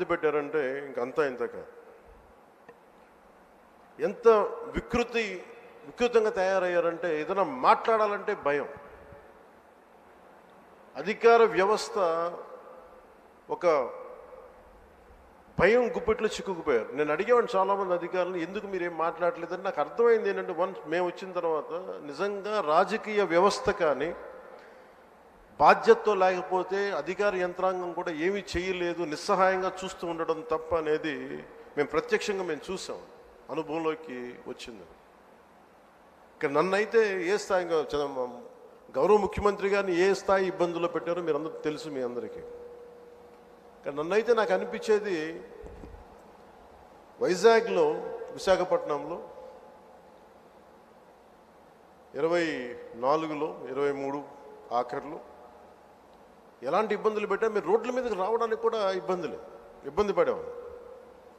పెట్టారంటే ఇంకంతా ఇంతక ఎంత వికృతంగా తయారయ్యారంటే ఏదైనా మాట్లాడాలంటే భయం. అధికార వ్యవస్థ ఒక భయం గుప్పెట్లో చిక్కుకుపోయారు. నేను అడిగేవాడిని చాలామంది అధికారులు, ఎందుకు మీరేం మాట్లాడలేదని. నాకు అర్థమైంది ఏంటంటే, వన్స్ మేము వచ్చిన తర్వాత నిజంగా రాజకీయ వ్యవస్థ కానీ బాధ్యతతో లేకపోతే అధికార యంత్రాంగం కూడా ఏమీ చేయలేదు, నిస్సహాయంగా చూస్తూ ఉండడం తప్ప అనేది మేము ప్రత్యక్షంగా చూసాం, అనుభవంలోకి వచ్చింది. ఇక నన్నైతే ఏ స్థాయిగా గౌరవ ముఖ్యమంత్రి గారిని ఏ స్థాయి ఇబ్బందుల్లో పెట్టారో మీరు అందరూ తెలుసు, మీ అందరికీ. కానీ నన్నైతే నాకు అనిపించేది, వైజాగ్లో విశాఖపట్నంలో 24లో 23 ఆఖరిలో ఎలాంటి ఇబ్బందులు పెట్టా, మీరు రోడ్ల మీదకి రావడానికి కూడా ఇబ్బంది పడేవాళ్ళు.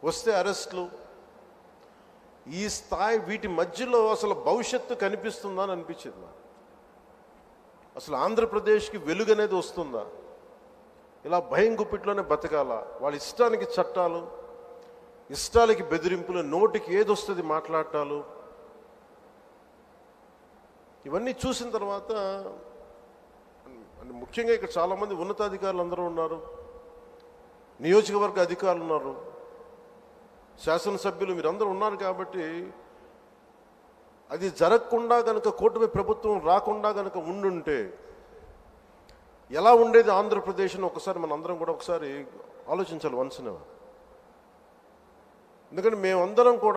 వస్తే అరెస్టులు, ఈ స్థాయి వీటి మధ్యలో అసలు భవిష్యత్తు కనిపిస్తుందా అని అనిపించింది నాకు. అసలు ఆంధ్రప్రదేశ్కి వెలుగు అనేది వస్తుందా? ఇలా భయం గుప్పిట్లోనే బతకాలా? వాళ్ళ ఇష్టానికి చట్టాలు, ఇష్టాలకి బెదిరింపులు, నోటికి ఏదొస్తుంది మాట్లాడటాలు, ఇవన్నీ చూసిన తర్వాత ముఖ్యంగా ఇక్కడ చాలామంది ఉన్నతాధికారులు అందరూ ఉన్నారు, నియోజకవర్గ అధికారులు ఉన్నారు, శాసనసభ్యులు మీరందరూ ఉన్నారు. కాబట్టి అది జరగకుండా కనుక, కూటమి ప్రభుత్వం రాకుండా కనుక ఉండుంటే ఎలా ఉండేది ఆంధ్రప్రదేశ్ని ఒకసారి మన అందరం కూడా ఒకసారి ఆలోచించాలి వన్స్. ఎందుకంటే మేమందరం కూడా